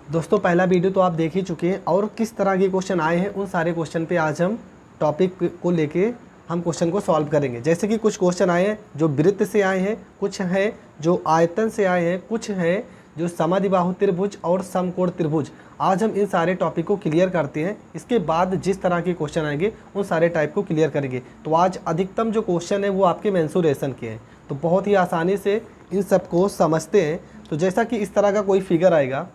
दोस्तों पहला वीडियो तो आप देख ही चुके हैं और किस तरह के क्वेश्चन आए हैं उन सारे क्वेश्चन पे आज हम टॉपिक को लेके हम क्वेश्चन को सॉल्व करेंगे। जैसे कि कुछ क्वेश्चन आए हैं जो वृत्त से आए हैं, कुछ हैं जो आयतन से आए हैं, कुछ हैं जो समद्विबाहु त्रिभुज और समकोण त्रिभुज। आज हम इन सारे टॉपिक को क्लियर करते हैं। इसके बाद जिस तरह के क्वेश्चन आएंगे उन सारे टाइप को क्लियर करेंगे। तो आज अधिकतम जो क्वेश्चन है वो आपके मेंसुरेशन के हैं, तो बहुत ही आसानी से इन सबको समझते हैं। तो जैसा कि इस तरह का कोई फिगर आएगा,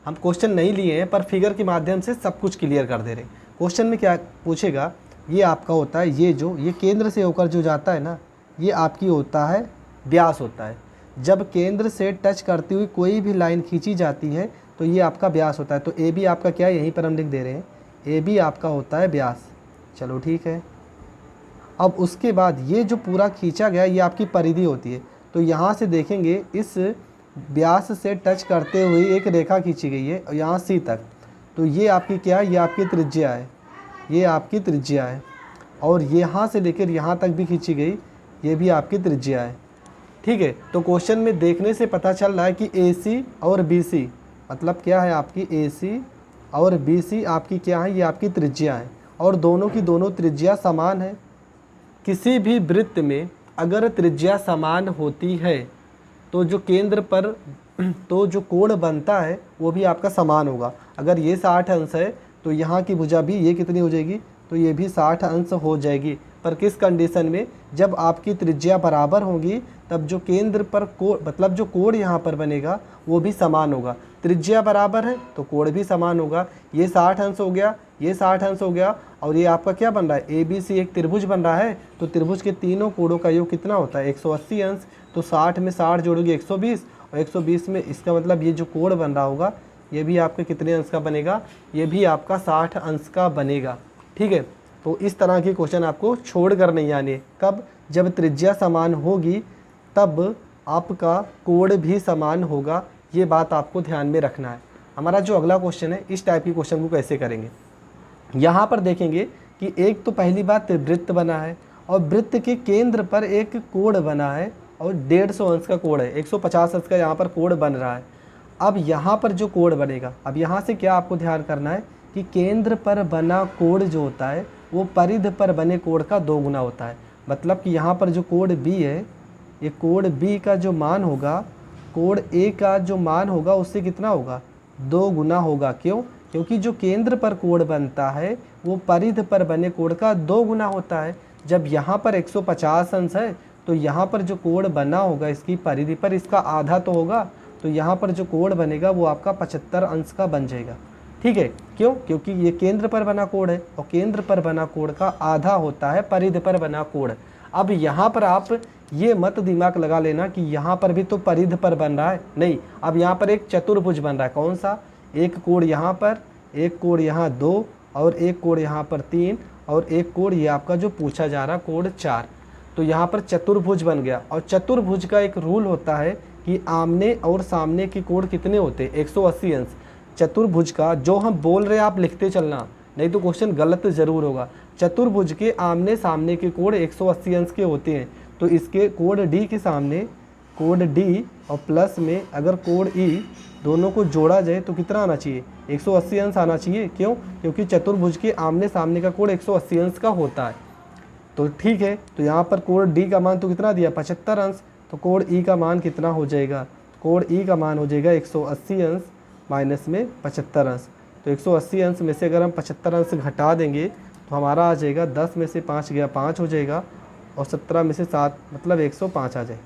हम क्वेश्चन नहीं लिए हैं पर फिगर के माध्यम से सब कुछ क्लियर कर दे रहे हैं। क्वेश्चन में क्या पूछेगा, ये आपका होता है, ये केंद्र से होकर जो जाता है ना, ये आपकी होता है व्यास होता है। जब केंद्र से टच करती हुई कोई भी लाइन खींची जाती है तो ये आपका व्यास होता है। तो ए बी आपका क्या है, यहीं पर हम लिख दे रहे हैं, ए बी आपका होता है व्यास। चलो ठीक है। अब उसके बाद ये जो पूरा खींचा गया ये आपकी परिधि होती है। तो यहाँ से देखेंगे इस व्यास से टच करते हुए एक रेखा खींची गई है यहाँ सी तक। तो ये आपकी क्या है, ये आपकी त्रिज्या है, ये आपकी त्रिज्या है। और यहाँ से लेकर यहाँ तक भी खींची गई, ये भी आपकी त्रिज्या है। ठीक है। तो क्वेश्चन में देखने से पता चल रहा है कि AC और BC मतलब क्या है, आपकी AC और BC आपकी क्या है, ये आपकी त्रिज्या है और दोनों की दोनों त्रिज्या समान है। किसी भी वृत्त में अगर त्रिज्या समान होती है तो जो केंद्र पर तो जो कोण बनता है वो भी आपका समान होगा। अगर ये 60 अंश है तो यहाँ की भुजा भी ये कितनी हो जाएगी, तो ये भी 60 अंश हो जाएगी। पर किस कंडीशन में, जब आपकी त्रिज्या बराबर होगी तब जो केंद्र पर कोण मतलब जो कोण यहाँ पर बनेगा वो भी समान होगा। त्रिज्या बराबर है तो कोण भी समान होगा। ये 60 अंश हो गया, ये 60 अंश हो गया और ये आपका क्या बन रहा है, ABC एक त्रिभुज बन रहा है। तो त्रिभुज के तीनों कोणों का योग कितना होता है, 180 अंश। तो 60 में 60 जोड़ोगे 120 और 120 में इसका मतलब ये जो कोण बन रहा होगा ये भी आपके कितने अंश का बनेगा, ये भी आपका 60 अंश का बनेगा। ठीक है। तो इस तरह के क्वेश्चन आपको छोड़ कर नहीं आने। कब, जब त्रिज्या समान होगी तब आपका कोण भी समान होगा। ये बात आपको ध्यान में रखना है। हमारा जो अगला क्वेश्चन है, इस टाइप की क्वेश्चन को कैसे करेंगे। यहाँ पर देखेंगे कि एक तो पहली बात वृत्त बना है और वृत्त के केंद्र पर एक कोण बना है और 150 अंश का कोण है, 150 अंश का यहाँ पर कोण बन रहा है। अब यहाँ पर जो कोण बनेगा, अब यहाँ से क्या आपको ध्यान करना है कि केंद्र पर बना कोण जो होता है वो परिधि पर बने कोण का 2 गुना होता है। मतलब कि यहाँ पर जो कोण B है, ये कोण B का जो मान होगा, कोण A का जो मान होगा उससे कितना होगा, 2 गुना होगा। क्यों, क्योंकि जो केंद्र पर कोण बनता है वो परिधि पर बने कोण का 2 गुना होता है। जब यहाँ पर 150 अंश है तो यहाँ पर जो कोण बना होगा इसकी परिधि पर, इसका आधा तो होगा। तो यहाँ पर जो कोण बनेगा वो आपका 75 अंश का बन जाएगा। ठीक है। क्यों, क्योंकि ये केंद्र पर बना कोण है और केंद्र पर बना कोण का आधा होता है परिधि पर बना कोण। अब यहाँ पर आप ये मत दिमाग लगा लेना कि यहाँ पर भी तो परिधि पर बन रहा है, नहीं। अब यहाँ पर एक चतुर्भुज बन रहा है। कौन सा, एक कोण यहाँ पर, एक कोण यहाँ 2 और एक कोण यहाँ पर 3 और एक कोण ये आपका जो पूछा जा रहा कोण 4। तो यहाँ पर चतुर्भुज बन गया। और चतुर्भुज का एक रूल होता है कि आमने और सामने के कोण कितने होते हैं, 180 अंश। चतुर्भुज का जो हम बोल रहे हैं आप लिखते चलना, नहीं तो क्वेश्चन गलत ज़रूर होगा। चतुर्भुज के आमने सामने के कोण 180 अंश के होते हैं। तो इसके कोण D के सामने कोण D और प्लस में अगर कोण E दोनों को जोड़ा जाए तो कितना आना चाहिए, 180 अंश आना चाहिए। क्यों, क्योंकि चतुर्भुज के आमने सामने का कोण 180 अंश का होता है। तो ठीक है। तो यहाँ पर कोण D का मान तो कितना दिया, 75 अंश। तो कोण E का मान कितना हो जाएगा, कोण E का मान हो जाएगा 180 अंश माइनस में 75 अंश। तो 180 अंश में से अगर हम 75 अंश घटा देंगे तो हमारा आ जाएगा 10 में से 5 गया 5 हो जाएगा और 17 में से 7 मतलब 105 आ जाए।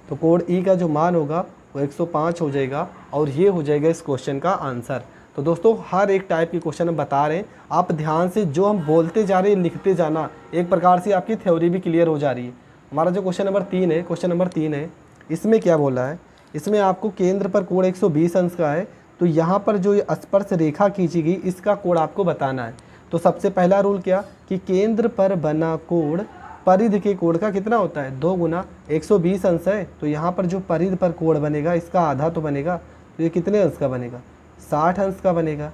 तो कोण E का जो मान होगा वो 105 हो जाएगा और ये हो जाएगा इस क्वेश्चन का आंसर। तो दोस्तों हर एक टाइप के क्वेश्चन हम बता रहे हैं, आप ध्यान से जो हम बोलते जा रहे हैं लिखते जाना, एक प्रकार से आपकी थ्योरी भी क्लियर हो जा रही है। हमारा जो क्वेश्चन नंबर 3 है, क्वेश्चन नंबर 3 है, इसमें क्या बोला है, इसमें आपको केंद्र पर कोण 120 अंश का है। तो यहाँ पर जो ये स्पर्श रेखा खींची गई इसका कोण आपको बताना है। तो सबसे पहला रूल क्या कि केंद्र पर बना कोण परिधि के कोण का कितना होता है, 2 गुना। 120 अंश है तो यहाँ पर जो परिधि पर कोण बनेगा इसका आधा तो बनेगा। तो ये कितने अंश का बनेगा, 60 अंश का बनेगा।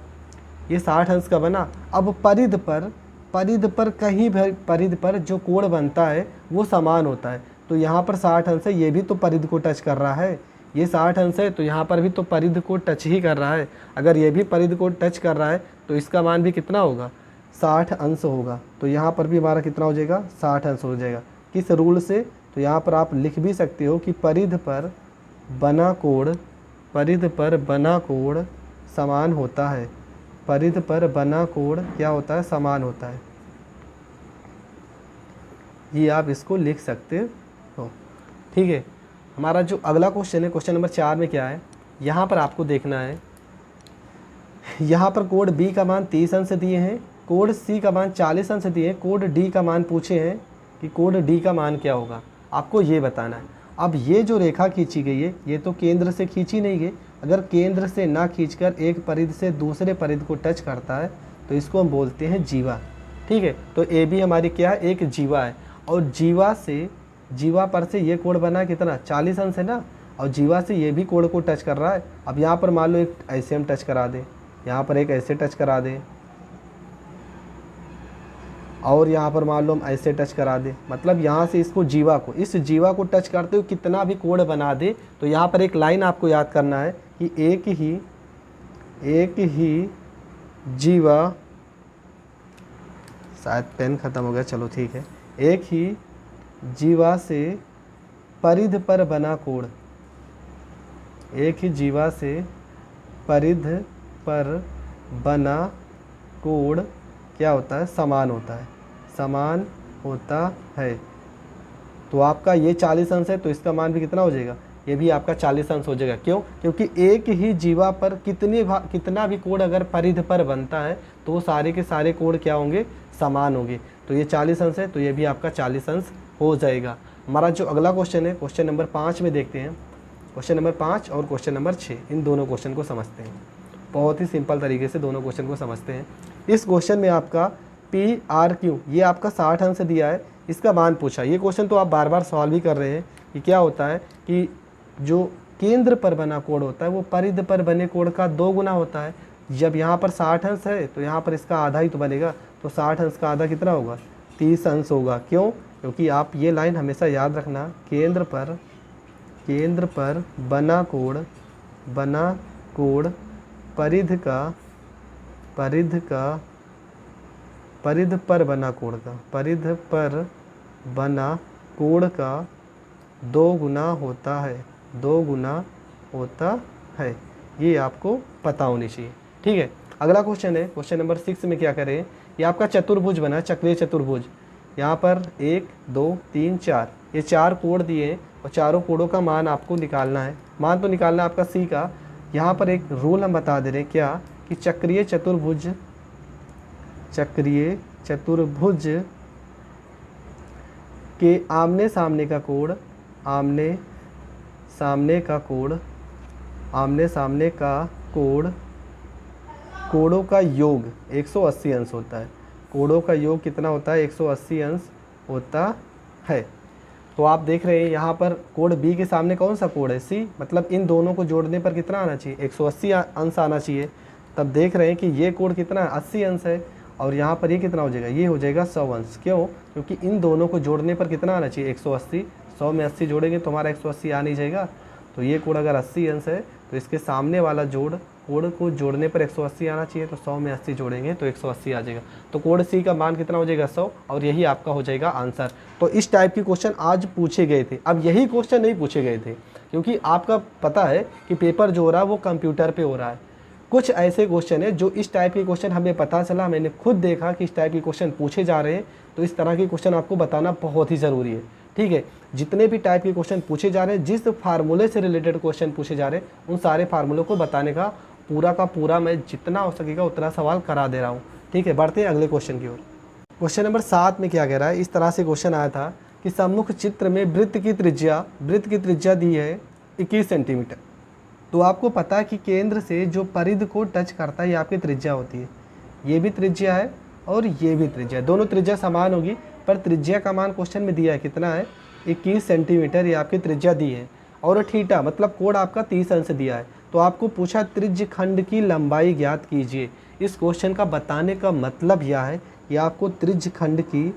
ये 60 अंश का बना। अब परिधि पर कहीं भी परिधि पर जो कोण बनता है वो समान होता है। तो यहाँ पर 60 अंश है, ये भी तो परिधि को टच कर रहा है, ये 60 अंश है तो यहाँ पर भी तो परिध को टच ही कर रहा है। अगर ये भी परिध को टच कर रहा है तो इसका मान भी कितना होगा, 60 अंश होगा। तो यहाँ पर भी हमारा कितना हो जाएगा, 60 अंश हो जाएगा। किस रूल से, तो यहाँ पर आप लिख भी सकते हो कि परिध पर बना कोण, परिध पर बना कोण समान होता है। परिध पर बना कोण क्या होता है, समान होता है। ये आप इसको लिख सकते हो। ठीक है, हमारा जो अगला क्वेश्चन है, क्वेश्चन नंबर 4 में क्या है, यहाँ पर आपको देखना है, यहाँ पर कोण बी का मान 30 अंश दिए हैं, कोण सी का मान 40 अंश दिए हैं, कोण डी का मान पूछे हैं कि कोण डी का मान क्या होगा, आपको ये बताना है। अब ये जो रेखा खींची गई है ये तो केंद्र से खींची नहीं गई। अगर केंद्र से ना खींचकर एक परिध से दूसरे परिध को टच करता है तो इसको हम बोलते हैं जीवा। ठीक है, तो ए बी हमारी क्या है, एक जीवा है। और जीवा से, जीवा पर से ये कोण बना कितना, 40 अंश है ना, और जीवा से ये भी कोण को टच कर रहा है। अब यहाँ पर मान लो एक ऐसे हम टच करा दें, यहाँ पर एक ऐसे टच करा दें, और यहाँ पर मान लो हम ऐसे टच करा दें, मतलब यहाँ से इसको जीवा को, इस जीवा को टच करते हुए कितना भी कोण बना दे। तो यहाँ पर एक लाइन आपको याद करना है कि एक ही जीवा, शायद पेन ख़त्म हो गया, चलो ठीक है, एक ही जीवा से परिध पर बना कोण, एक ही जीवा से परिध पर बना कोण क्या होता है, समान होता है, समान होता है। तो आपका ये 40 अंश है तो इसका मान भी कितना हो जाएगा, ये भी आपका 40 अंश हो जाएगा। क्यों, क्योंकि एक ही जीवा पर कितना भी कोण अगर परिध पर बनता है तो सारे के सारे कोण क्या होंगे, समान होंगे। तो ये 40 अंश है तो ये भी आपका 40 अंश हो जाएगा। हमारा जो अगला क्वेश्चन है, क्वेश्चन नंबर 5 में देखते हैं। क्वेश्चन नंबर 5 और क्वेश्चन नंबर 6, इन दोनों क्वेश्चन को समझते हैं। बहुत ही सिंपल तरीके से दोनों क्वेश्चन को समझते हैं। इस क्वेश्चन में आपका पी आर क्यू, ये आपका 60 अंश दिया है, इसका मान पूछा। ये क्वेश्चन तो आप बार बार सॉल्व भी कर रहे हैं कि क्या होता है कि जो केंद्र पर बना कोण होता है वो परिध पर बने कोण का 2 गुना होता है। जब यहाँ पर 60 अंश है तो यहाँ पर इसका आधा ही तो बनेगा, तो 60 अंश का आधा कितना होगा, 30 अंश होगा। क्यों, क्योंकि आप ये लाइन हमेशा याद रखना, केंद्र पर बना कोण परिध पर बना कोण का, परिध पर बना कोण का 2 गुना होता है, 2 गुना होता है। ये आपको पता होनी चाहिए। ठीक है, अगला क्वेश्चन है, क्वेश्चन नंबर 6 में क्या करें, ये आपका चतुर्भुज बना, चक्रीय चतुर्भुज। यहाँ पर 1 2 3 4, ये 4 कोण दिए हैं और चारों कोणों का मान आपको निकालना है। मान तो निकालना है आपका सी का। यहाँ पर एक रूल हम बता दे रहे हैं क्या, कि चक्रीय चतुर्भुज के आमने सामने का कोण कोणों का योग 180 अंश होता है। कोणों का योग कितना होता है, 180 अंश होता है। तो आप देख रहे हैं यहाँ पर कोण बी के सामने कौन सा कोण है, सी, मतलब इन दोनों को जोड़ने पर कितना आना चाहिए, 180 अंश आना चाहिए। तब देख रहे हैं कि ये कोण कितना है, 80 अंश है, और यहाँ पर ये कितना हो जाएगा, ये हो जाएगा 100 अंश। क्यों, क्योंकि इन दोनों को जोड़ने पर कितना आना चाहिए, 180, 100 में 80 जोड़ेंगे तो हमारा 180 आ नहीं जाएगा। तो ये कोण अगर 80 अंश है तो इसके सामने वाला कोण को जोड़ने पर 180 आना चाहिए, तो 100 में 80 जोड़ेंगे तो 180 आ जाएगा। तो कोण सी का मान कितना हो जाएगा, 100, और यही आपका हो जाएगा आंसर। तो इस टाइप के क्वेश्चन आज पूछे गए थे। अब यही क्वेश्चन नहीं पूछे गए थे क्योंकि आपका पता है कि पेपर जो हो रहा है वो कंप्यूटर पे हो रहा है। कुछ ऐसे क्वेश्चन है जो इस टाइप के क्वेश्चन हमें पता चला, मैंने खुद देखा कि इस टाइप के क्वेश्चन पूछे जा रहे हैं, तो इस तरह के क्वेश्चन आपको बताना बहुत ही ज़रूरी है। ठीक है, जितने भी टाइप के क्वेश्चन पूछे जा रहे हैं, जिस फार्मूले से रिलेटेड क्वेश्चन पूछे जा रहे हैं, उन सारे फार्मूलों को बताने का पूरा मैं जितना हो सकेगा उतना सवाल करा दे रहा हूँ। ठीक है, बढ़ते हैं अगले क्वेश्चन की ओर। क्वेश्चन नंबर 7 में क्या कह रहा है, इस तरह से क्वेश्चन आया था कि सम्मुख चित्र में वृत्त की त्रिज्या दी है 21 सेंटीमीटर। तो आपको पता है कि केंद्र से जो परिध को टच करता है ये आपकी त्रिज्या होती है। ये भी त्रिज्या है और ये भी त्रिज्या है, दोनों त्रिज्या समान होगी, पर त्रिज्या का मान क्वेश्चन में दिया है कितना है, 21 सेंटीमीटर ये आपकी त्रिज्या दी है। और थीटा मतलब कोण आपका 30 अंश दिया है। तो आपको पूछा त्रिज्य खंड की लंबाई ज्ञात कीजिए। इस क्वेश्चन का बताने का मतलब यह है कि आपको त्रिज्य खंड की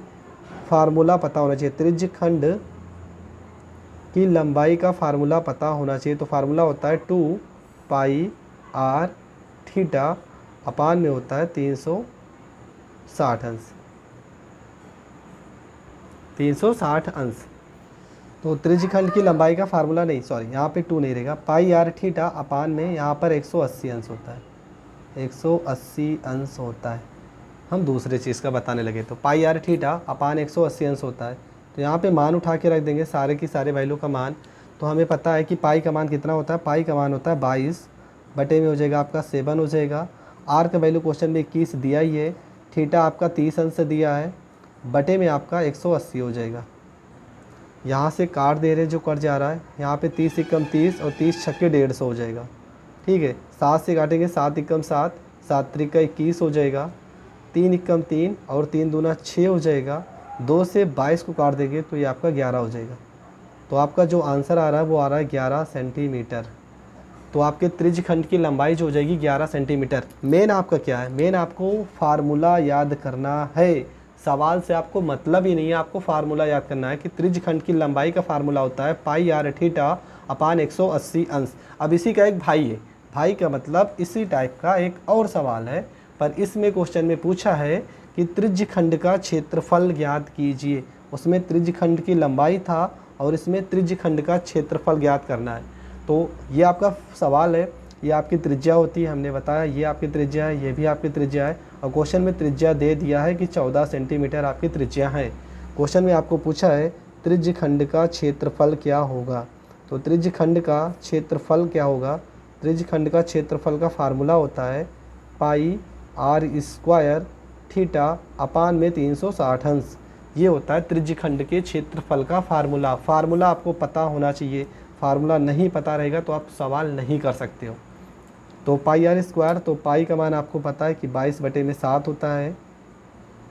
फार्मूला पता होना चाहिए। त्रिज्य खंड की लंबाई का फार्मूला पता होना चाहिए। तो फार्मूला होता है 2 पाई r थीटा अपान में होता है 360 अंश, 360 अंश। तो त्रिज्यखंड की लंबाई का फार्मूला नहीं, सॉरी यहाँ पे 2 नहीं रहेगा, पाई r थीटा अपान में यहाँ पर 180 अंश होता है, 180 अंश होता है। हम दूसरे चीज़ का बताने लगे। तो पाई r थीटा अपान 180 अंश होता है। तो यहाँ पे मान उठा के रख देंगे सारे की सारे वैल्यू का मान। तो हमें पता है कि पाई का मान कितना होता है, पाई का मान होता है 22 बटे में हो जाएगा आपका 7 हो जाएगा। r का वैल्यू क्वेश्चन में 21 दिया ही है, थीटा आपका 30 अंश से दिया है, बटे में आपका 180 हो जाएगा। यहाँ से काट दे रहे जो कट जा रहा है, यहाँ पे 30 एकम 30 और 30 छक्के 150 हो जाएगा। ठीक है, 7 से काटेंगे 7 एकम 7, 7 त्रिका 21 हो जाएगा, 3 एकम 3 और 3 दूना 6 हो जाएगा। 2 से 22 को काट देंगे तो ये आपका 11 हो जाएगा। तो आपका जो आंसर आ रहा है वो आ रहा है 11 सेंटीमीटर। तो आपके त्रिज्यखंड की लंबाई जो हो जाएगी 11 सेंटीमीटर। मेन आपका क्या है, मेन आपको फार्मूला याद करना है। सवाल से आपको मतलब ही नहीं है, आपको फार्मूला याद करना है कि त्रिज्यखंड की लंबाई का फार्मूला होता है पाई r थीटा अपान 180 अंश। अब इसी का एक भाई है, भाई का मतलब इसी टाइप का एक और सवाल है, पर इसमें क्वेश्चन में पूछा है कि त्रिज्यखंड का क्षेत्रफल ज्ञात कीजिए। उसमें त्रिज्यखंड की लंबाई था और इसमें त्रिज्यखंड का क्षेत्रफल ज्ञात करना है। तो ये आपका सवाल है, ये आपकी त्रिज्या होती है, हमने बताया ये आपकी त्रिज्या है, ये भी आपकी त्रिज्या है। और क्वेश्चन में त्रिज्या दे दिया है कि 14 सेंटीमीटर आपकी त्रिज्या है। क्वेश्चन में आपको पूछा है त्रिज्यखंड का क्षेत्रफल क्या होगा। तो त्रिज्यखंड का क्षेत्रफल क्या होगा, त्रिज्यखंड का क्षेत्रफल का फार्मूला होता है पाई r² थीटा अपान में 360 अंश। ये होता है त्रिज्यखंड के क्षेत्रफल का फार्मूला। फार्मूला आपको पता होना चाहिए, फार्मूला नहीं पता रहेगा तो आप सवाल नहीं कर सकते हो। तो पाई r², तो पाई का मान आपको पता है कि 22 बटे में 7 होता है।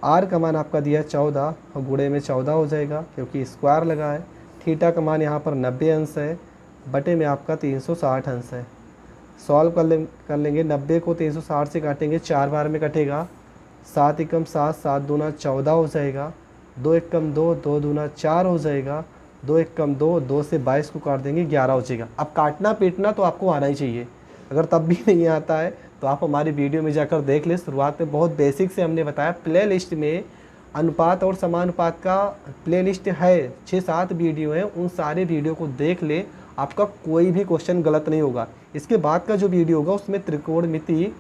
r का मान आपका दिया है 14 और गुणे में 14 हो जाएगा क्योंकि स्क्वायर लगा है। थीटा का मान यहाँ पर 90 अंश है, बटे में आपका 360 अंश है। सॉल्व कर लेंगे, 90 को 360 से काटेंगे, 4 बार में कटेगा, 7 एकम 7, 7 दूना 14 हो जाएगा, 2 एकम 2, 2 दूना 4 हो जाएगा, 2 एकम 2, 2 से 22 को काट देंगे 11 हो जाएगा। अब काटना पीटना तो आपको आना ही चाहिए, अगर तब भी नहीं आता है तो आप हमारी वीडियो में जाकर देख ले। शुरुआत में बहुत बेसिक से हमने बताया, प्लेलिस्ट में अनुपात और समानुपात का प्लेलिस्ट है, 6-7 वीडियो हैं, उन सारे वीडियो को देख ले, आपका कोई भी क्वेश्चन गलत नहीं होगा। इसके बाद का जो वीडियो होगा उसमें त्रिकोणमिति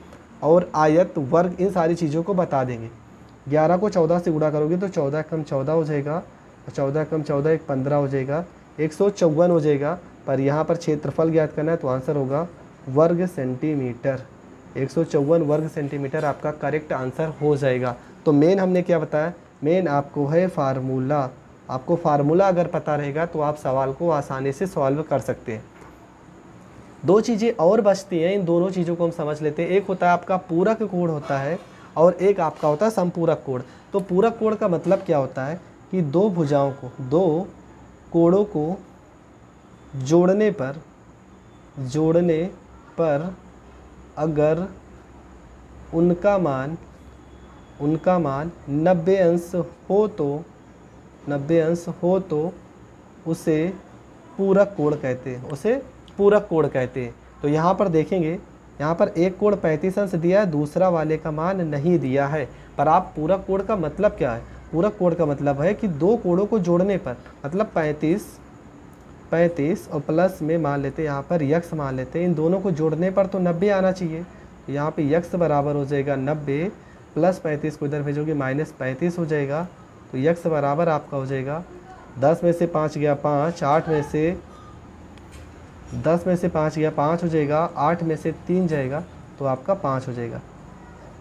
और आयत वर्ग इन सारी चीज़ों को बता देंगे। 11 को 14 से गुणा करोगे तो 14 कम 14 हो जाएगा, और 14 कम 14 एक 15 हो जाएगा, 154 हो जाएगा। पर यहाँ पर क्षेत्रफल ज्ञात करना है तो आंसर होगा वर्ग सेंटीमीटर। 154 वर्ग सेंटीमीटर आपका करेक्ट आंसर हो जाएगा। तो मेन हमने क्या बताया, मेन आपको है फार्मूला। आपको फार्मूला अगर पता रहेगा तो आप सवाल को आसानी से सॉल्व कर सकते हैं। 2 चीज़ें और बचती हैं, इन दोनों चीज़ों को हम समझ लेते हैं। एक होता है आपका पूरक कोण होता है और एक आपका होता है संपूरक कोण। तो पूरक कोण का मतलब क्या होता है कि 2 भुजाओं को, 2 कोणों को जोड़ने पर अगर उनका मान 90 अंश हो तो उसे पूरक कोण कहते हैं, उसे पूरक कोण कहते हैं। तो यहाँ पर देखेंगे, यहाँ पर एक कोण 35 अंश दिया है, दूसरा वाले का मान नहीं दिया है। पर आप पूरक कोण का मतलब क्या है, पूरक कोण का मतलब है कि 2 कोणों को जोड़ने पर, मतलब 35 और प्लस में मान लेते हैं यहाँ पर यक्स मान लेते हैं, इन दोनों को जोड़ने पर तो 90 आना चाहिए। यहाँ पे यक्स बराबर हो जाएगा 90 प्लस 35 को इधर भेजोगे -35 हो जाएगा। तो यक्स बराबर आपका हो जाएगा 10 में से 5 गया 5, 8 में से 10 में से 5 गया 5 हो जाएगा, 8 में से 3 जाएगा तो आपका 5 हो जाएगा।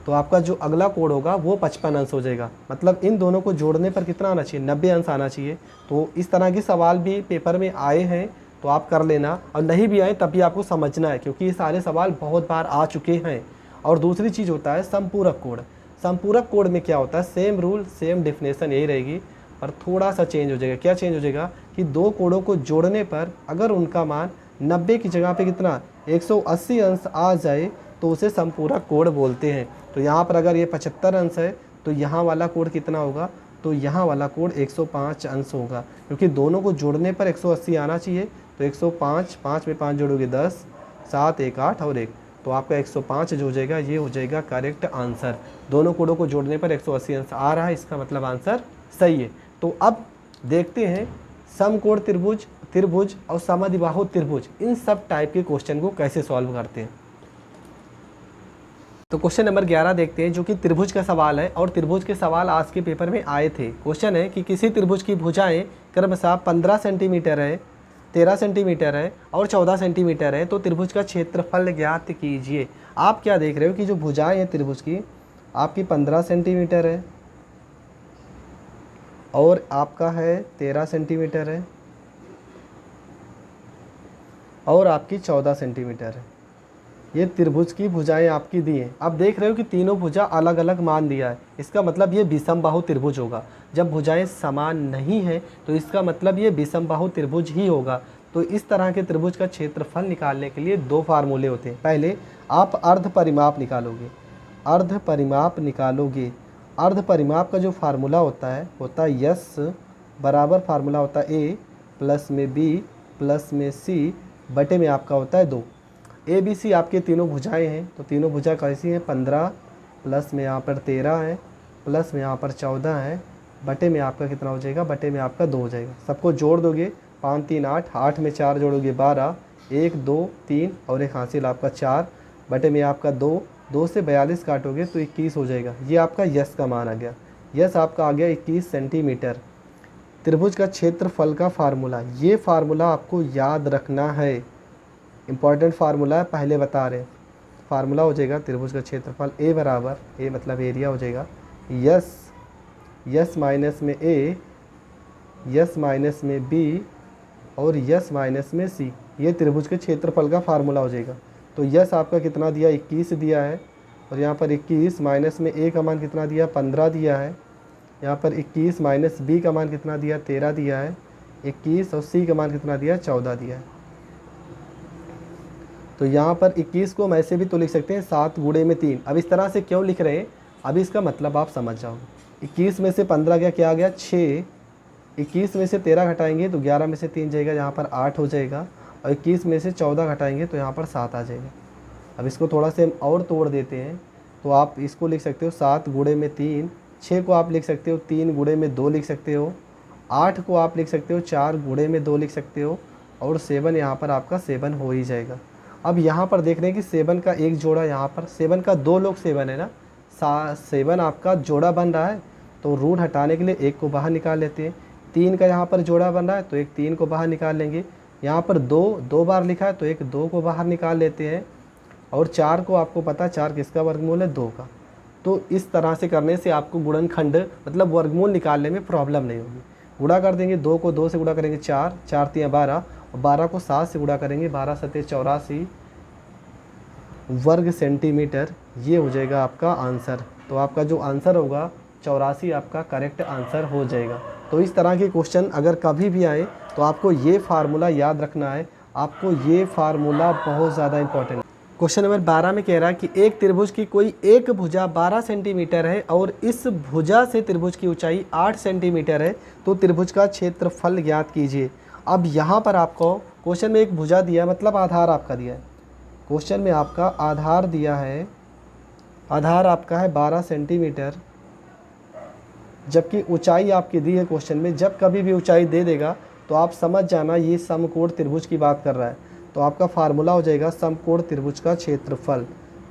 तो आपका जो अगला कोण होगा वो 55 अंश हो जाएगा। मतलब इन दोनों को जोड़ने पर कितना आना चाहिए, 90 अंश आना चाहिए। तो इस तरह के सवाल भी पेपर में आए हैं तो आप कर लेना, और नहीं भी आए तब भी आपको समझना है क्योंकि ये सारे सवाल बहुत बार आ चुके हैं। और दूसरी चीज़ होता है संपूरक कोण। संपूरक कोण में क्या होता है, सेम रूल सेम डेफिनेशन यही रहेगी, पर थोड़ा सा चेंज हो जाएगा। क्या चेंज हो जाएगा कि 2 कोणों को जोड़ने पर अगर उनका मान 90 की जगह पे कितना 180 अंश आ जाए तो उसे संपूरक कोण बोलते हैं। तो यहाँ पर अगर ये 75 अंश है तो यहाँ वाला कोण कितना होगा तो यहाँ वाला कोण 105 अंश होगा, क्योंकि दोनों को जोड़ने पर 180 आना चाहिए। तो 105, 5 में 5 जोड़ोगे 10, 7, 1, 8 और 1, तो आपका 105 जो हो जाएगा ये हो जाएगा करेक्ट आंसर। दोनों कोणों को जोड़ने पर 180 अंश आ रहा है, इसका मतलब आंसर सही है। तो अब देखते हैं समकोण त्रिभुज, त्रिभुज और समद्विबाहु त्रिभुज, इन सब टाइप के क्वेश्चन को कैसे सॉल्व करते हैं। तो क्वेश्चन नंबर 11 देखते हैं, जो कि त्रिभुज का सवाल है और त्रिभुज के सवाल आज के पेपर में आए थे। क्वेश्चन है कि किसी त्रिभुज की भुजाएं क्रमशः 15 सेंटीमीटर है, 13 सेंटीमीटर है और 14 सेंटीमीटर है, तो त्रिभुज का क्षेत्रफल ज्ञात कीजिए। आप क्या देख रहे हो कि जो भुजाएं हैं त्रिभुज की आपकी 15 सेंटीमीटर है और आपका है 13 सेंटीमीटर है और आपकी 14 सेंटीमीटर है। ये त्रिभुज की भुजाएं आपकी दी हैं। अब देख रहे हो कि तीनों भुजा अलग अलग मान दिया है, इसका मतलब ये विषमबाहु त्रिभुज होगा। जब भुजाएं समान नहीं हैं तो इसका मतलब ये विषमबाहु त्रिभुज ही होगा। तो इस तरह के त्रिभुज का क्षेत्रफल निकालने के लिए दो फार्मूले होते हैं। पहले आप अर्ध परिमाप निकालोगे, अर्ध परिमाप निकालोगे। अर्ध परिमाप का जो फार्मूला होता है यस बराबर फार्मूला होता है ए प्लस में बी प्लस में सी बटे में आपका होता है 2। ए बी सी आपके तीनों भुजाएं हैं, तो तीनों भुजा कैसी हैं, 15 प्लस में यहाँ पर 13 है प्लस में यहाँ पर 14 है, बटे में आपका कितना हो जाएगा, बटे में आपका 2 हो जाएगा। सबको जोड़ दोगे 5 3 8, 8 में 4 जोड़ोगे 12, 1 2 3 और एक हासिल आपका 4, बटे में आपका 2, 2 से 42 काटोगे तो 21 हो जाएगा। ये आपका यस का मान आ गया। यस आपका आ गया 21 सेंटीमीटर। त्रिभुज का क्षेत्रफल का फार्मूला, ये फार्मूला आपको याद रखना है, इम्पॉर्टेंट फार्मूला है, पहले बता रहे हैं। फार्मूला हो जाएगा त्रिभुज का क्षेत्रफल ए बराबर, ए मतलब एरिया हो जाएगा, यस माइनस में ए, यस माइनस में बी और यस माइनस में सी, ये त्रिभुज के क्षेत्रफल का फार्मूला हो जाएगा। तो यस आपका कितना दिया, 21 दिया है और यहाँ पर 21 माइनस में ए का मान कितना दिया, 15 दिया है। यहाँ पर 21 माइनस बी का मान कितना दिया, 13 दिया है। 21 और सी का मान कितना दिया, 14 दिया है। तो यहाँ पर 21 को हम ऐसे भी तो लिख सकते हैं 7 गुणे में 3। अब इस तरह से क्यों लिख रहे हैं, अभी इसका मतलब आप समझ जाओगे। 21 में से 15 गया, क्या आ गया 6, 21 में से 13 घटाएंगे तो 11 में से 3 जाएगा, यहाँ पर 8 हो जाएगा और 21 में से 14 घटाएंगे तो यहाँ पर 7 आ जाएगा। अब इसको थोड़ा से हम और तोड़ देते हैं, तो आप इसको लिख सकते हो 7 गुणे में 3, 6 को आप लिख सकते हो 3 गुणे में 2 लिख सकते हो, 8 को आप लिख सकते हो 4 गुणे में 2 लिख सकते हो और 7 यहाँ पर आपका 7 हो ही जाएगा। अब यहाँ पर देख रहे हैं कि 7 का एक जोड़ा, यहाँ पर 7 का 2 लोग 7 है ना, 7 आपका जोड़ा बन रहा है, तो रूट हटाने के लिए 1 को बाहर निकाल लेते हैं। 3 का यहाँ पर जोड़ा बन रहा है तो एक 3 को बाहर निकाल लेंगे। यहाँ पर 2 बार लिखा है तो एक 2 को बाहर निकाल लेते हैं और 4 को आपको पता है 4 किसका वर्गमूल है, 2 का। तो इस तरह से करने से आपको गुणनखंड मतलब वर्गमूल निकालने में प्रॉब्लम नहीं होगी। गुणा कर देंगे, 2 को 2 से गुणा करेंगे 4, 4 3 12 और 12 को 7 से गुणा करेंगे, 12 7 84 वर्ग सेंटीमीटर, ये हो जाएगा आपका आंसर। तो आपका जो आंसर होगा 84 आपका करेक्ट आंसर हो जाएगा। तो इस तरह के क्वेश्चन अगर कभी भी आए तो आपको ये फार्मूला याद रखना है, आपको ये फार्मूला बहुत ज़्यादा इंपॉर्टेंट है। क्वेश्चन नंबर 12 में कह रहा है कि एक त्रिभुज की कोई एक भुजा 12 सेंटीमीटर है और इस भुजा से त्रिभुज की ऊंचाई 8 सेंटीमीटर है, तो त्रिभुज का क्षेत्रफल ज्ञात कीजिए। अब यहाँ पर आपको क्वेश्चन में एक भुजा दिया, मतलब आधार आपका दिया है। क्वेश्चन में आपका आधार दिया है, आधार आपका है 12 सेंटीमीटर, जबकि ऊंचाई आपकी दी है क्वेश्चन में। जब कभी भी ऊंचाई दे देगा तो आप समझ जाना ये समकोण त्रिभुज की बात कर रहा है। तो आपका फार्मूला हो जाएगा समकोण त्रिभुज का क्षेत्रफल,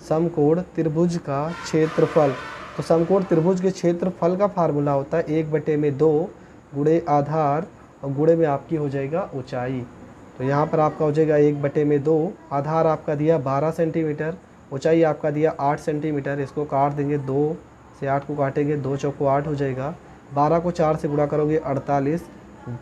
समकोण त्रिभुज का क्षेत्रफल। तो समकोण त्रिभुज के क्षेत्रफल का फार्मूला होता है 1/2 गुणे आधार और गुणे में आपकी हो जाएगा ऊंचाई। तो यहाँ पर आपका हो जाएगा 1/2, आधार आपका दिया 12 सेंटीमीटर, ऊंचाई आपका दिया 8 सेंटीमीटर। इसको काट देंगे, 2 से 8 को काटेंगे, 2 चौको 8 हो जाएगा। 12 को 4 से गुणा करोगे 48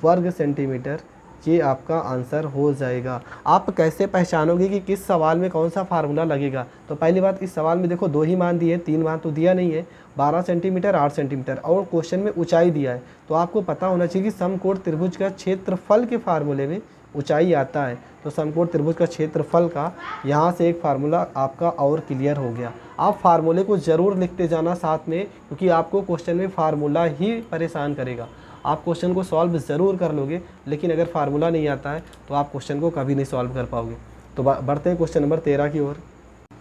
वर्ग सेंटीमीटर, ये आपका आंसर हो जाएगा। आप कैसे पहचानोगे कि किस सवाल में कौन सा फार्मूला लगेगा? तो पहली बात, इस सवाल में देखो 2 ही मान दिए, 3 मान तो दिया नहीं है। 12 सेंटीमीटर 8 सेंटीमीटर और क्वेश्चन में ऊंचाई दिया है, तो आपको पता होना चाहिए कि समकोण त्रिभुज का क्षेत्रफल के फार्मूले में ऊंचाई आता है तो समकोण त्रिभुज का क्षेत्रफल का यहाँ से एक फार्मूला आपका और क्लियर हो गया। आप फार्मूले को ज़रूर लिखते जाना साथ में, क्योंकि आपको क्वेश्चन में फार्मूला ही परेशान करेगा। आप क्वेश्चन को सॉल्व ज़रूर कर लोगे, लेकिन अगर फार्मूला नहीं आता है तो आप क्वेश्चन को कभी नहीं सॉल्व कर पाओगे। तो बढ़ते हैं क्वेश्चन नंबर 13 की ओर।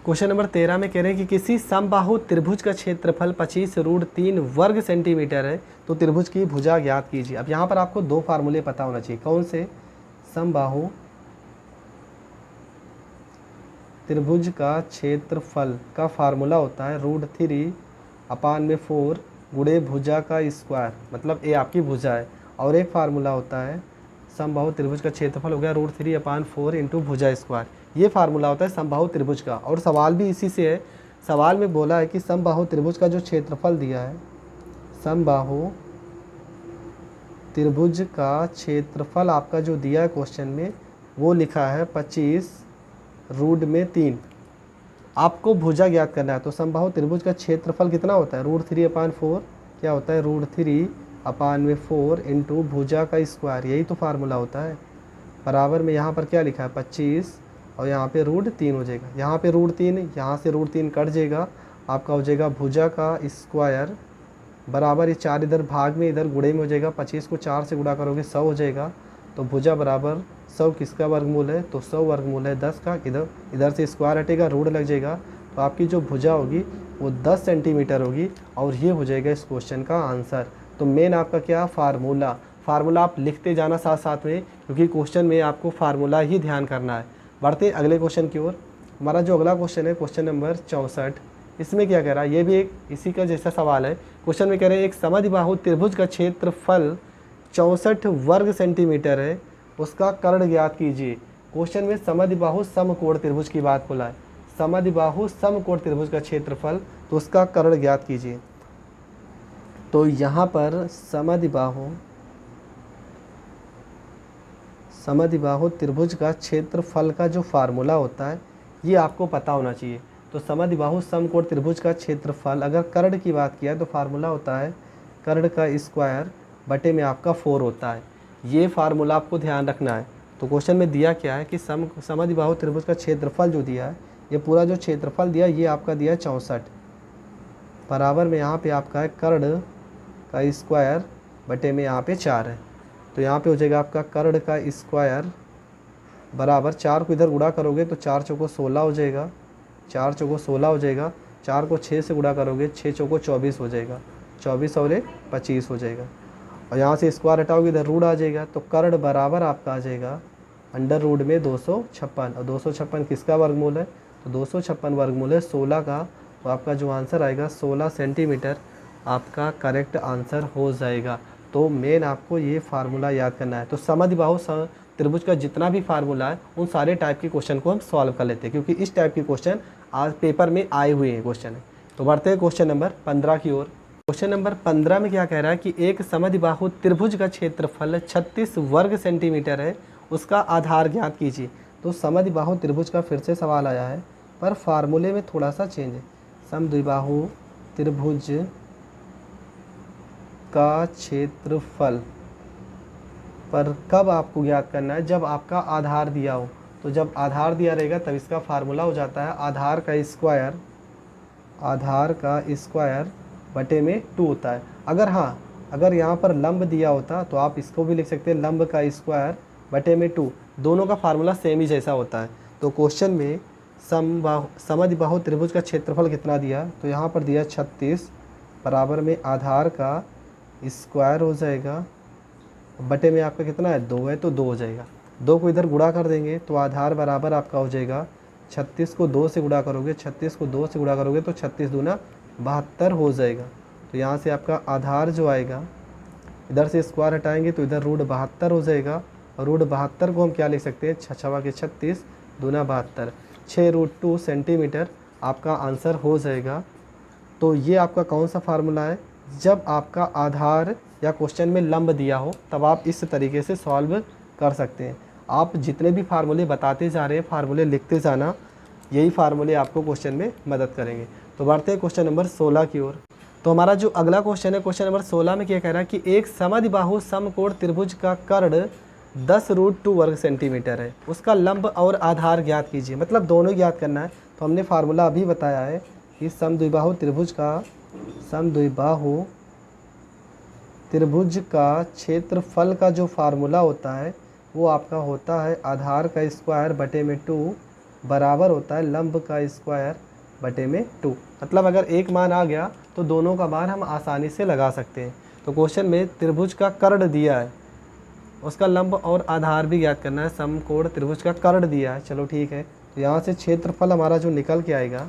क्वेश्चन नंबर 13 में कह रहे हैं कि किसी समबाहु त्रिभुज का क्षेत्रफल 25√3 वर्ग सेंटीमीटर है, तो त्रिभुज की भुजा ज्ञात कीजिए। अब यहाँ पर आपको दो फार्मूले पता होना चाहिए। कौन से? समबाहु त्रिभुज का क्षेत्रफल का फार्मूला होता है √3/4 गुणे भुजा का स्क्वायर, मतलब ए आपकी भुजा है। और एक फार्मूला होता है समबाहु त्रिभुज का क्षेत्रफल हो गया √3/4 इंटू भुजा स्क्वायर। ये फार्मूला होता है समबाहु त्रिभुज का, और सवाल भी इसी से है। सवाल में बोला है कि समबाहु त्रिभुज का जो क्षेत्रफल दिया है, समबाहु त्रिभुज का क्षेत्रफल आपका जो दिया है क्वेश्चन में, वो लिखा है 25√3। आपको भुजा ज्ञात करना है। तो समबाहु त्रिभुज का क्षेत्रफल कितना होता है? √3/4 क्या होता है? √3/4 इंटू भुजा का स्क्वायर, यही तो फार्मूला होता है। बराबर में यहाँ पर क्या लिखा है? 25 और यहाँ पे √3 हो जाएगा। यहाँ पे √3, यहाँ से √3 कट जाएगा, आपका हो जाएगा भुजा का स्क्वायर बराबर ये 4 इधर भाग में, इधर गुणे में हो जाएगा। 25 को 4 से गुणा करोगे 100 हो जाएगा। तो भुजा बराबर 100 किसका वर्गमूल है? तो 100 वर्गमूल है 10 का। इधर से स्क्वायर हटेगा, रूट लग जाएगा, तो आपकी जो भुजा होगी वो 10 सेंटीमीटर होगी, और ये हो जाएगा इस क्वेश्चन का आंसर। तो मेन आपका क्या? फार्मूला आप लिखते जाना साथ साथ में, क्योंकि क्वेश्चन में आपको फार्मूला ही ध्यान करना है। बढ़ते अगले क्वेश्चन की ओर। हमारा जो अगला क्वेश्चन है क्वेश्चन नंबर 64। इसमें क्या कह रहा है? ये भी एक इसी का जैसा सवाल है। क्वेश्चन में कह रहे हैं एक समद्विबाहु त्रिभुज का क्षेत्रफल 64 वर्ग सेंटीमीटर है, उसका कर्ण ज्ञात कीजिए। क्वेश्चन में समद्विबाहु समकोण त्रिभुज की बात बोला है। समद्विबाहु समकोण त्रिभुज का क्षेत्रफल, तो उसका कर्ण ज्ञात कीजिए। तो यहाँ पर समद्विबाहु त्रिभुज का क्षेत्रफल का जो फार्मूला होता है ये आपको पता होना चाहिए। तो समद्विबाहु समकोण त्रिभुज का क्षेत्रफल, अगर कर्ण की बात किया है तो फार्मूला होता है कर्ण का स्क्वायर बटे में आपका 4 होता है। ये फार्मूला आपको ध्यान रखना है। तो क्वेश्चन में दिया क्या है कि समद्विबाहु त्रिभुज का क्षेत्रफल जो दिया है, ये पूरा जो क्षेत्रफल दिया ये आपका दिया है 64, बराबर में यहाँ पे आपका है कर्ण का स्क्वायर बटे में यहाँ पे 4 है। तो यहाँ पे हो जाएगा आपका कर्ण का स्क्वायर बराबर 4 को इधर गुणा करोगे तो 4 चौको 16 हो जाएगा, 4 चौको 16 हो जाएगा। 4 को 6 से गुणा करोगे 6 चौको 24 हो जाएगा, 24 और 25 हो जाएगा। और यहाँ से स्क्वायर हटाओगे इधर रूट आ जाएगा। तो कर्ण बराबर आपका आ जाएगा अंडर रूट में 256। और 256 किसका वर्गमूल है? तो 256 वर्गमूल है 16 का। तो आपका जो आंसर आएगा 16 सेंटीमीटर आपका करेक्ट आंसर हो जाएगा। तो मेन आपको ये फार्मूला याद करना है। तो समद्विबाहु त्रिभुज का जितना भी फार्मूला है उन सारे टाइप के क्वेश्चन को हम सॉल्व कर लेते हैं, क्योंकि इस टाइप के क्वेश्चन आज पेपर में आए हुए हैं क्वेश्चन है। तो बढ़ते हैं क्वेश्चन नंबर 15 की ओर। क्वेश्चन नंबर 15 में क्या कह रहा है कि एक समद्विबाहु त्रिभुज का क्षेत्रफल 36 वर्ग सेंटीमीटर है, उसका आधार ज्ञात कीजिए। तो समद्विबाहु त्रिभुज का फिर से सवाल आया है, पर फार्मूले में थोड़ा सा चेंज है। समद्विबाहु त्रिभुज का क्षेत्रफल पर कब आपको ज्ञात करना है? जब आपका आधार दिया हो। तो जब आधार दिया रहेगा तब इसका फार्मूला हो जाता है आधार का स्क्वायर बटे में 2 होता है। अगर यहाँ पर लंब दिया होता तो आप इसको भी लिख सकते हैं लंब का स्क्वायर बटे में 2। दोनों का फार्मूला सेम ही जैसा होता है। तो क्वेश्चन में समद्विबाहु त्रिभुज का क्षेत्रफल कितना दिया? तो यहाँ पर दिया 36 बराबर में आधार का स्क्वायर हो जाएगा बटे में आपका कितना है? 2 है, तो 2 हो जाएगा। 2 को इधर गुणा कर देंगे तो आधार बराबर आपका हो जाएगा 36 को 2 से गुणा करोगे, 36 को 2 से गुणा करोगे तो 36 दूना 72 हो जाएगा। तो यहाँ से आपका आधार जो आएगा, इधर से स्क्वायर हटाएंगे तो इधर रूट 72 हो जाएगा। और रूट 72 को हम क्या लिख सकते हैं? 6 के 36 दूना 72, 6√2 सेंटीमीटर आपका आंसर हो जाएगा। तो ये आपका कौन सा फार्मूला है? जब आपका आधार या क्वेश्चन में लंब दिया हो तब आप इस तरीके से सॉल्व कर सकते हैं। आप जितने भी फार्मूले बताते जा रहे हैं, फार्मूले लिखते जाना, यही फार्मूले आपको क्वेश्चन में मदद करेंगे। तो बढ़ते हैं क्वेश्चन नंबर 16 की ओर। तो हमारा जो अगला क्वेश्चन है क्वेश्चन नंबर 16 में क्या कह रहा है कि एक समद्विबाहु समकोण त्रिभुज का कर्ण 10√2 वर्ग सेंटीमीटर है। उसका लंब और आधार ज्ञात कीजिए, मतलब दोनों ज्ञात करना है। तो हमने फार्मूला अभी बताया है कि समद्विबाहु त्रिभुज का क्षेत्रफल का जो फार्मूला होता है वो आपका होता है आधार का स्क्वायर बटे में 2 बराबर होता है लंब का स्क्वायर बटे में 2। मतलब अगर एक मान आ गया तो दोनों का मान हम आसानी से लगा सकते हैं। तो क्वेश्चन में त्रिभुज का कर्ण दिया है, उसका लंब और आधार भी ज्ञात करना है। समकोण त्रिभुज का कर्ण दिया है, चलो ठीक है। तो यहाँ से क्षेत्रफल हमारा जो निकल के आएगा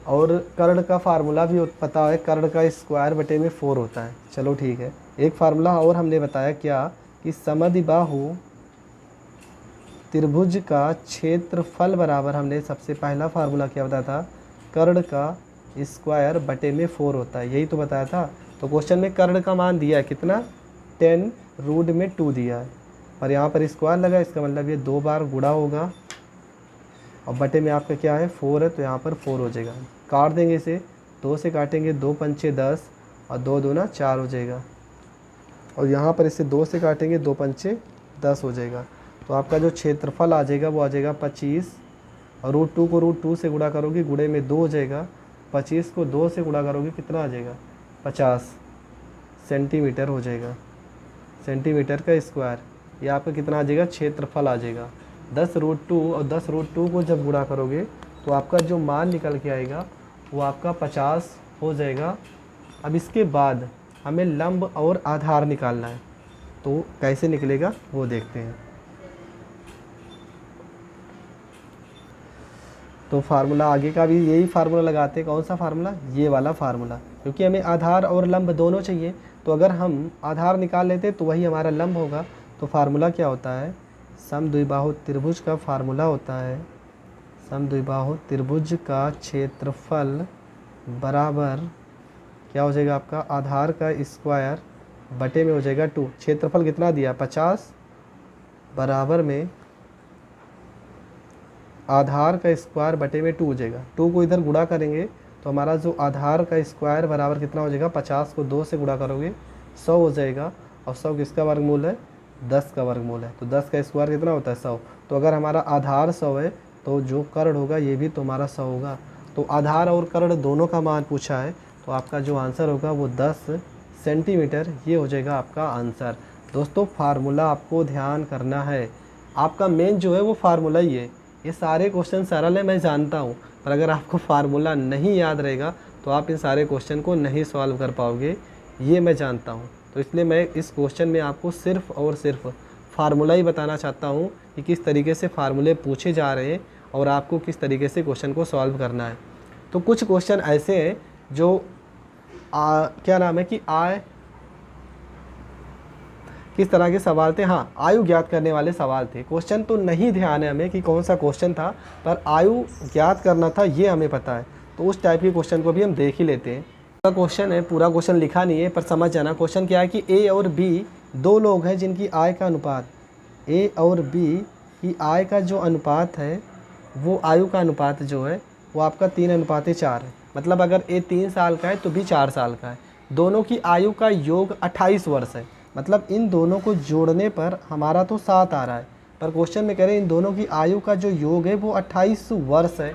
और कर्ण का फार्मूला भी पता है, कर्ण का स्क्वायर बटे में 4 होता है, चलो ठीक है। एक फार्मूला और हमने बताया क्या कि समद्विबाहु त्रिभुज का क्षेत्रफल बराबर, हमने सबसे पहला फार्मूला क्या बताया था, कर्ण का स्क्वायर बटे में 4 होता है, यही तो बताया था। तो क्वेश्चन में कर्ण का मान दिया है कितना, 10√2 दिया है और यहाँ पर स्क्वायर लगा, इसका मतलब ये 2 बार गुणा होगा और बटे में आपका क्या है 4 है, तो यहाँ पर 4 हो जाएगा। काट देंगे इसे, 2 से काटेंगे 2 पंचे 10 और 2 दूना 4 हो जाएगा और यहाँ पर इसे 2 से काटेंगे 2 पंचे 10 हो जाएगा। तो आपका जो क्षेत्रफल आ जाएगा वो आ जाएगा 25 और √2 को √2 से गुणा करोगे, गुणे में 2 हो जाएगा। 25 को 2 से गुणा करोगे कितना आ जाएगा 50 सेंटीमीटर हो जाएगा, सेंटीमीटर का स्क्वायर। ये आपका कितना आ जाएगा, क्षेत्रफल आ जाएगा 10√2 और 10√2 को जब गुणा करोगे तो आपका जो मान निकल के आएगा वो आपका 50 हो जाएगा। अब इसके बाद हमें लंब और आधार निकालना है, तो कैसे निकलेगा वो देखते हैं। तो फार्मूला आगे का भी यही फार्मूला लगाते हैं, कौन सा फार्मूला, ये वाला फार्मूला, क्योंकि हमें आधार और लंब दोनों चाहिए। तो अगर हम आधार निकाल लेते तो वही हमारा लंब होगा। तो फार्मूला क्या होता है, समद्विबाहु त्रिभुज का फार्मूला होता है समद्विबाहु त्रिभुज का क्षेत्रफल बराबर क्या हो जाएगा आपका, आधार का स्क्वायर बटे में हो जाएगा 2। क्षेत्रफल कितना दिया 50 बराबर में आधार का स्क्वायर बटे में 2 हो जाएगा। 2 को इधर गुणा करेंगे तो हमारा जो आधार का स्क्वायर बराबर कितना हो जाएगा, 50 को 2 से गुणा करोगे 100 हो जाएगा और 100 किसका वर्गमूल है, 10 का वर्गमूल है। तो 10 का स्क्वायर कितना होता है 100। तो अगर हमारा आधार 100 है तो जो कर्ण होगा ये भी तुम्हारा 100 होगा। तो आधार और कर्ण दोनों का मान पूछा है, तो आपका जो आंसर होगा वो 10 सेंटीमीटर, ये हो जाएगा आपका आंसर। दोस्तों फार्मूला आपको ध्यान करना है, आपका मेन जो है वो फार्मूला ही है। ये सारे क्वेश्चन सरल है मैं जानता हूँ, पर अगर आपको फार्मूला नहीं याद रहेगा तो आप इन सारे क्वेश्चन को नहीं सॉल्व कर पाओगे, ये मैं जानता हूँ। तो इसलिए मैं इस क्वेश्चन में आपको सिर्फ़ और सिर्फ फार्मूला ही बताना चाहता हूँ कि किस तरीके से फार्मूले पूछे जा रहे हैं और आपको किस तरीके से क्वेश्चन को सॉल्व करना है। तो कुछ क्वेश्चन ऐसे हैं जो क्या नाम है कि किस तरह के सवाल थे, हाँ आयु ज्ञात करने वाले सवाल थे। क्वेश्चन तो नहीं ध्यान है हमें कि कौन सा क्वेश्चन था, पर आयु ज्ञात करना था ये हमें पता है। तो उस टाइप के क्वेश्चन को भी हम देख ही लेते हैं। पूरा क्वेश्चन है, पूरा क्वेश्चन लिखा नहीं है पर समझ जाना। क्वेश्चन क्या है कि ए और बी दो लोग हैं जिनकी आय का अनुपात, ए और बी की आय का जो अनुपात है वो आयु का अनुपात जो है वो आपका 3:4 है। मतलब अगर ए 3 साल का है तो बी 4 साल का है। दोनों की आयु का योग 28 वर्ष है। मतलब इन दोनों को जोड़ने पर हमारा तो 7 आ रहा है, पर क्वेश्चन में कह रहे हैं इन दोनों की आयु का जो योग है वो 28 वर्ष है।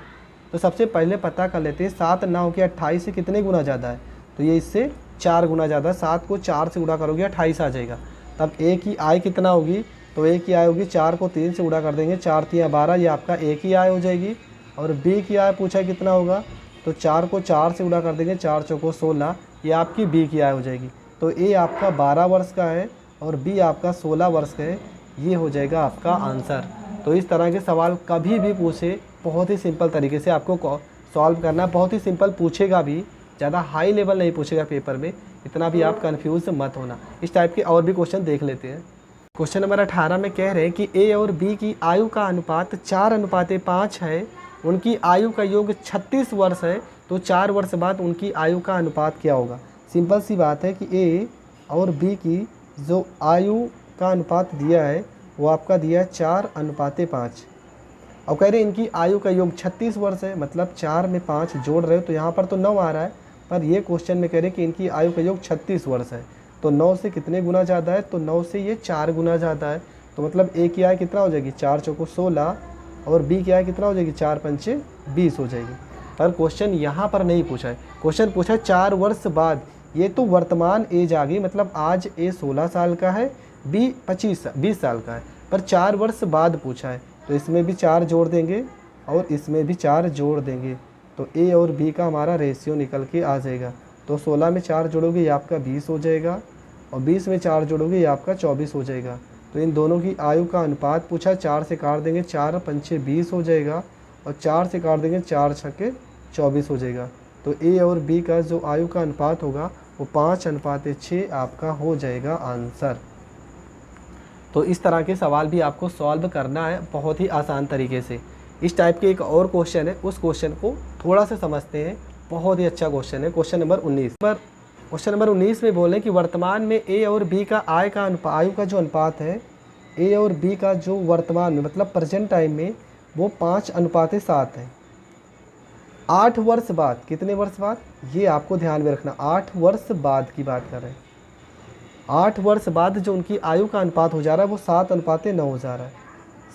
तो सबसे पहले पता कर लेते हैं 7 ना हो कि 28 से कितने गुना ज़्यादा है, तो ये इससे 4 गुना ज़्यादा है। 7 को 4 से गुणा करोगे 28 आ जाएगा। तब ए की आय कितना होगी, तो ए की आय होगी 4 को 3 से गुणा कर देंगे, 4 3 12, ये आपका ए की आय हो जाएगी। और बी की आय पूछा कितना होगा, तो 4 को 4 से गुणा कर देंगे, 4 चौको 16, ये आपकी बी की आय हो जाएगी। तो ए आपका 12 वर्ष का है और बी आपका 16 वर्ष का है, ये हो जाएगा आपका आंसर। तो इस तरह के सवाल कभी भी पूछे, बहुत ही सिंपल तरीके से आपको सॉल्व करना, बहुत ही सिंपल पूछेगा भी, ज़्यादा हाई लेवल नहीं पूछेगा पेपर में, इतना भी आप कंफ्यूज मत होना। इस टाइप के और भी क्वेश्चन देख लेते हैं। क्वेश्चन नंबर 18 में कह रहे हैं कि ए और बी की आयु का अनुपात 4:5 है, उनकी आयु का योग 36 वर्ष है, तो 4 वर्ष बाद उनकी आयु का अनुपात क्या होगा। सिंपल सी बात है कि ए और बी की जो आयु का अनुपात दिया है वो आपका दिया है 4:5 और कह रहे हैं इनकी आयु का योग 36 वर्ष है। मतलब 4 में 5 जोड़ रहे हो तो यहाँ पर तो 9 आ रहा है, पर ये क्वेश्चन में कह रहे हैं कि इनकी आयु का योग 36 वर्ष है। तो 9 से कितने गुना ज़्यादा है, तो 9 से ये 4 गुना ज़्यादा है। तो मतलब ए की आय कितना हो जाएगी, 4 चौको 16, और बी की आय कितना हो जाएगी, 4 पंचे 20 हो जाएगी। पर क्वेश्चन यहाँ पर नहीं पूछा है, क्वेश्चन पूछा है 4 वर्ष बाद। ये तो वर्तमान एज आ गई, मतलब आज ए 16 साल का है, बी 20 साल का है, पर 4 वर्ष बाद पूछा है। तो इसमें भी 4 जोड़ देंगे और इसमें भी 4 जोड़ देंगे, तो ए और बी का हमारा रेशियो निकल के आ जाएगा। तो 16 में 4 जोड़ोगे ये आपका 20 हो जाएगा, और 20 में 4 जोड़ोगे ये आपका 24 हो जाएगा। तो इन दोनों की आयु का अनुपात पूछा, 4 से काट देंगे, 4 पंचे 20 हो जाएगा, और 4 से काट देंगे, 4 छक्के 24 हो जाएगा। तो ए और बी का जो आयु का अनुपात होगा वो 5:6 आपका हो जाएगा आंसर। तो इस तरह के सवाल भी आपको सॉल्व करना है बहुत ही आसान तरीके से। इस टाइप के एक और क्वेश्चन है, उस क्वेश्चन को थोड़ा सा समझते हैं, बहुत ही अच्छा क्वेश्चन है। क्वेश्चन नंबर 19 पर, क्वेश्चन नंबर 19 में बोलें कि वर्तमान में ए और बी का आयु का जो अनुपात है, ए और बी का जो वर्तमान में मतलब प्रेजेंट टाइम में वो 5:7 है। 8 वर्ष बाद, कितने वर्ष बाद, ये आपको ध्यान में रखना, 8 वर्ष बाद की बात कर रहे हैं। 8 वर्ष बाद जो उनकी आयु का अनुपात हो जा रहा है वो 7:9 हो जा रहा है,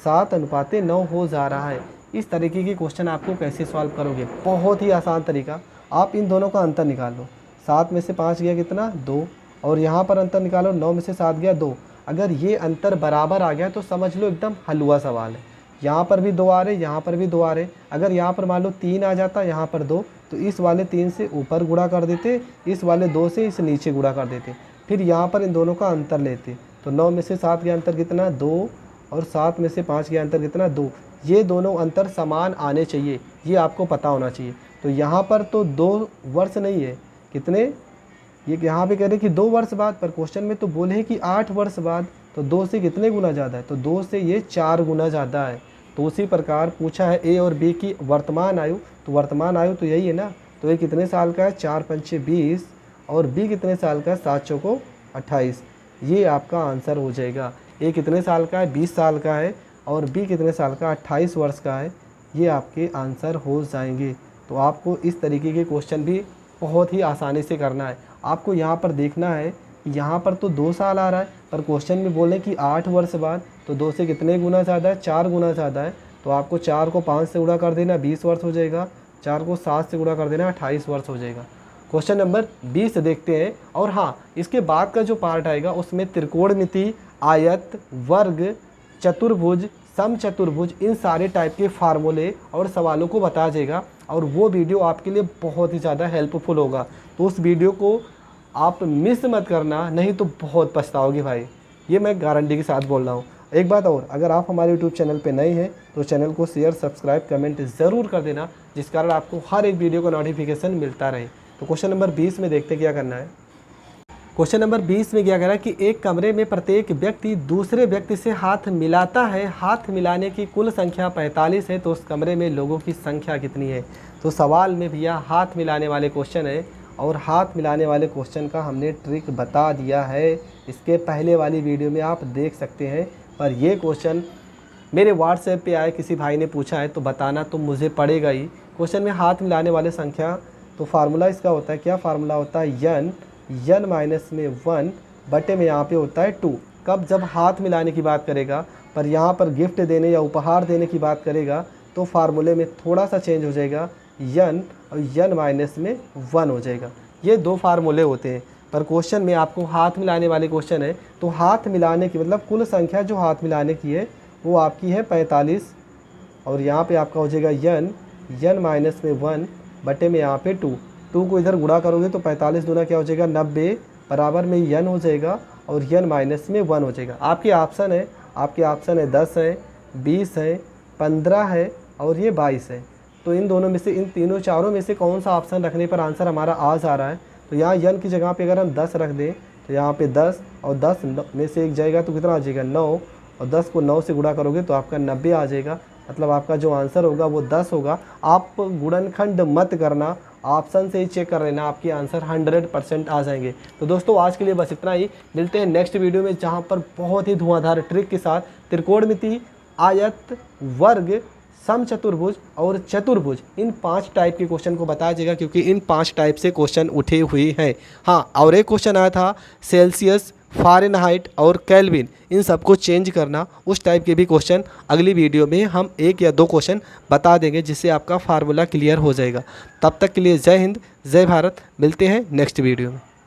7:9 हो जा रहा है। इस तरीके के क्वेश्चन आपको कैसे सॉल्व करोगे, बहुत ही आसान तरीका, आप इन दोनों का अंतर निकाल लो। 7 में से 5 गया कितना, 2, और यहाँ पर अंतर निकालो, 9 में से 7 गया 2। अगर ये अंतर बराबर आ गया तो समझ लो एकदम हलवा सवाल है। यहाँ पर भी 2 आ रहे, यहाँ पर भी 2 आ रहे। अगर यहाँ पर मान लो 3 आ जाता, यहाँ पर 2, तो इस वाले 3 से ऊपर गुणा कर देते, इस वाले 2 से इस नीचे गुणा कर देते, फिर यहाँ पर इन दोनों का अंतर लेते। तो 9 में से 7 का अंतर कितना, 2, और 7 में से 5 का अंतर कितना, 2। ये दोनों अंतर समान आने चाहिए, ये आपको पता होना चाहिए। तो यहाँ पर तो 2 वर्ष नहीं है, कितने, ये यहाँ पे कह रहे हैं कि 2 वर्ष बाद, पर क्वेश्चन में तो बोले हैं कि 8 वर्ष बाद। तो 2 से कितने गुना ज़्यादा है, तो 2 से ये 4 गुना ज़्यादा है। तो उसी प्रकार पूछा है ए और बी की वर्तमान आयु, तो वर्तमान आयु तो यही है ना। तो ये कितने साल का है, 4 पंचे 20, और बी कितने साल का है, 7 चौको 28। ये आपका आंसर हो जाएगा। ए कितने साल का है, 20 साल का है, और बी कितने साल का, 28 वर्ष का है। ये आपके आंसर हो जाएंगे। तो आपको इस तरीके के क्वेश्चन भी बहुत ही आसानी से करना है। आपको यहाँ पर देखना है, यहाँ पर तो 2 साल आ रहा है, पर क्वेश्चन में बोले कि 8 वर्ष बाद, तो 2 से कितने गुना ज़्यादा है, 4 गुना ज़्यादा है। तो आपको 4 को 5 से गुणा कर देना, 20 वर्ष हो जाएगा, 4 को 7 से गुणा कर देना, 28 वर्ष हो जाएगा। क्वेश्चन नंबर 20 देखते हैं। और हाँ, इसके बाद का जो पार्ट आएगा उसमें त्रिकोणमिति, आयत, वर्ग, चतुर्भुज, समचतुर्भुज, इन सारे टाइप के फार्मूले और सवालों को बता देगा, और वो वीडियो आपके लिए बहुत ही ज़्यादा हेल्पफुल होगा। तो उस वीडियो को आप मिस मत करना, नहीं तो बहुत पछताओगे भाई, ये मैं गारंटी के साथ बोल रहा हूँ। एक बात और, अगर आप हमारे यूट्यूब चैनल पे नए हैं तो चैनल को शेयर, सब्सक्राइब, कमेंट ज़रूर कर देना, जिस कारण आपको हर एक वीडियो का नोटिफिकेशन मिलता रहे। तो क्वेश्चन नंबर 20 में देखते क्या करना है। क्वेश्चन नंबर 20 में क्या कह रहा है कि एक कमरे में प्रत्येक व्यक्ति दूसरे व्यक्ति से हाथ मिलाता है, हाथ मिलाने की कुल संख्या 45 है, तो उस कमरे में लोगों की संख्या कितनी है। तो सवाल में भैया हाथ मिलाने वाले क्वेश्चन है, और हाथ मिलाने वाले क्वेश्चन का हमने ट्रिक बता दिया है, इसके पहले वाली वीडियो में आप देख सकते हैं। पर ये क्वेश्चन मेरे व्हाट्सएप पे आए, किसी भाई ने पूछा है, तो बताना तो मुझे पड़ेगा ही। क्वेश्चन में हाथ मिलाने वाले संख्या, तो फार्मूला इसका होता है, क्या फार्मूला होता है, n माइनस में 1 बटे में यहाँ पे होता है 2। कब, जब हाथ मिलाने की बात करेगा, पर यहाँ पर गिफ्ट देने या उपहार देने की बात करेगा तो फार्मूले में थोड़ा सा चेंज हो जाएगा, n और n माइनस में 1 हो जाएगा। ये 2 फार्मूले होते हैं। पर क्वेश्चन में आपको हाथ मिलाने वाले क्वेश्चन है, तो हाथ मिलाने की मतलब कुल संख्या जो हाथ मिलाने की है वो आपकी है 45, और यहाँ पे आपका हो जाएगा n माइनस में 1 बटे में यहाँ पे 2 को इधर गुणा करोगे तो 45 दूना क्या हो जाएगा, 90, बराबर में n हो जाएगा, और n माइनस में 1 हो जाएगा। आपके ऑप्शन है 10 है, 20 है, 15 है, और ये 22 है। तो इन दोनों में से, इन तीनों चारों में से कौन सा ऑप्शन रखने पर आंसर हमारा आ जा रहा है। तो यहाँ n की जगह पे अगर हम 10 रख दें तो यहाँ पे 10, और 10 में से 1 जाएगा तो कितना आ जाएगा, 9, और 10 को 9 से गुणा करोगे तो आपका 90 आ जाएगा। मतलब आपका जो आंसर होगा वो 10 होगा। आप गुणनखंड मत करना, ऑप्शन से ही चेक कर लेना, आपके आंसर 100% आ जाएंगे। तो दोस्तों आज के लिए बस इतना ही, मिलते हैं नेक्स्ट वीडियो में, जहाँ पर बहुत ही धुआंधार ट्रिक के साथ त्रिकोणमिति, आयत, वर्ग, समचतुर्भुज और चतुर्भुज, इन 5 टाइप के क्वेश्चन को बताया जाएगा, क्योंकि इन 5 टाइप से क्वेश्चन उठे हुए हैं। हाँ, और एक क्वेश्चन आया था सेल्सियस, फ़ारेनहाइट और केल्विन, इन सबको चेंज करना, उस टाइप के भी क्वेश्चन अगली वीडियो में हम 1 या 2 क्वेश्चन बता देंगे, जिससे आपका फार्मूला क्लियर हो जाएगा। तब तक के लिए जय हिंद, जय भारत, मिलते हैं नेक्स्ट वीडियो में।